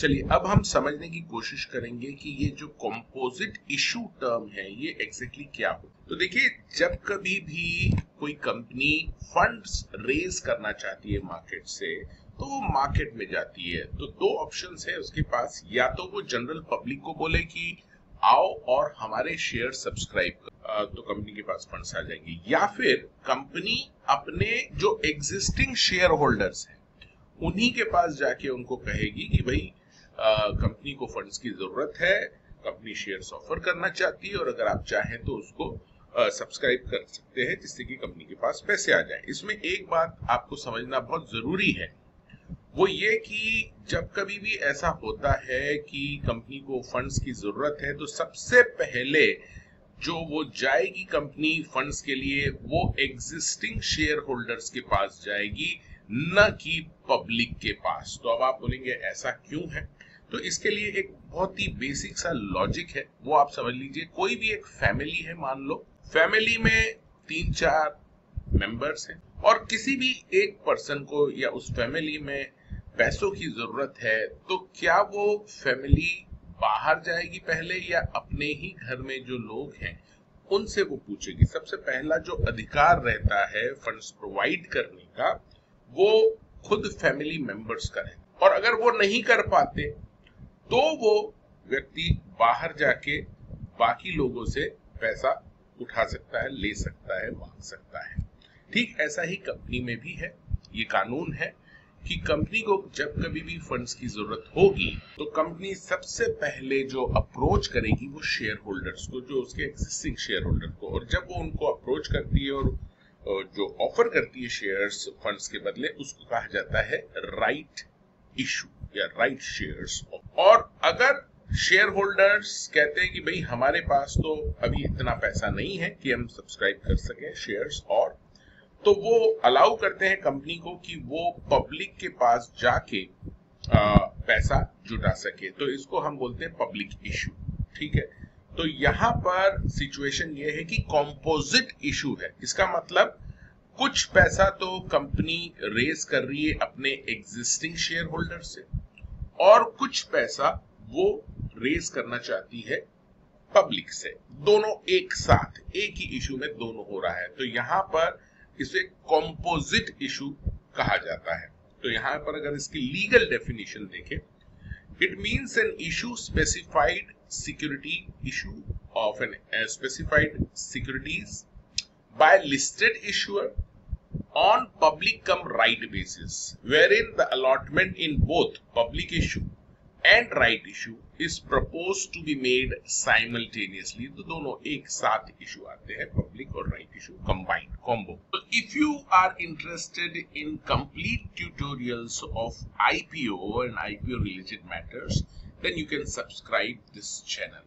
चलिए अब हम समझने की कोशिश करेंगे कि ये जो कंपोजिट इशू टर्म है ये एग्जैक्टली क्या हो। तो देखिए, जब कभी भी कोई कंपनी फंड्स रेज करना चाहती है मार्केट से, तो वो मार्केट में जाती है। तो दो ऑप्शंस है उसके पास, या तो वो जनरल पब्लिक को बोले कि आओ और हमारे शेयर सब्सक्राइब करो, तो कंपनी के पास फंड्स आ जाएंगे, या फिर कंपनी अपने जो एग्जिस्टिंग शेयर होल्डर्स हैं उन्हीं के पास जाके उनको कहेगी कि भाई कंपनी को फंड्स की जरूरत है, कंपनी शेयर्स ऑफर करना चाहती है और अगर आप चाहें तो उसको सब्सक्राइब कर सकते हैं जिससे कि कंपनी के पास पैसे आ जाए। इसमें एक बात आपको समझना बहुत जरूरी है, वो ये कि जब कभी भी ऐसा होता है कि कंपनी को फंड्स की जरूरत है तो सबसे पहले जो वो जाएगी कंपनी फंड्स के लिए, वो एग्जिस्टिंग शेयर होल्डर्स के पास जाएगी, न कि पब्लिक के पास। तो अब आप बोलेंगे ऐसा क्यों है? तो इसके लिए एक बहुत ही बेसिक सा लॉजिक है, वो आप समझ लीजिए। कोई भी एक फैमिली है, मान लो फैमिली में 3-4 मेंबर्स हैं और किसी भी एक पर्सन को या उस फैमिली में पैसों की जरूरत है, तो क्या वो फैमिली बाहर जाएगी पहले या अपने ही घर में जो लोग हैं उनसे वो पूछेगी? सबसे पहला जो अधिकार रहता है फंड्स प्रोवाइड करने का, वो खुद फैमिली मेंबर्स करें, और अगर वो नहीं कर पाते तो वो व्यक्ति बाहर जाके बाकी लोगों से पैसा उठा सकता है, ले सकता है, मांग सकता है। ठीक ऐसा ही कंपनी में भी है। ये कानून है कि कंपनी को जब कभी भी फंड्स की जरूरत होगी तो कंपनी सबसे पहले जो अप्रोच करेगी वो शेयर होल्डर्स को, जो उसके एग्जिस्टिंग शेयर होल्डर को, और जब वो उनको अप्रोच करती है और जो ऑफर करती है शेयर्स फंड्स के बदले, उसको कहा जाता है राइट इशू या राइट शेयर्स। और अगर शेयर होल्डर्स कहते हैं कि भाई हमारे पास तो अभी इतना पैसा नहीं है कि हम सब्सक्राइब कर सकें शेयर्स, और तो वो अलाउ करते हैं कंपनी को कि वो पब्लिक के पास जाके पैसा जुटा सके, तो इसको हम बोलते हैं पब्लिक इशू। ठीक है, तो यहाँ पर सिचुएशन ये है कि कंपोजिट इशू है। इसका मतलब कुछ पैसा तो कंपनी रेज कर रही है अपने एग्जिस्टिंग शेयर होल्डर से, और कुछ पैसा वो रेज करना चाहती है पब्लिक से। दोनों एक साथ एक ही इशू में दोनों हो रहा है, तो यहाँ पर इसे कंपोजिट इशू कहा जाता है। तो यहाँ पर अगर इसकी लीगल डेफिनेशन देखें, it means an issue specified security issue of an specified securities by listed issuer on public cum right basis, wherein the allotment in both public issue and right issue is proposed to be made simultaneously। तो दोनों एक साथ issue आते हैं, public और right issue combined combo। So if you are interested in complete tutorials of IPO and IPO related matters, then you can subscribe this channel.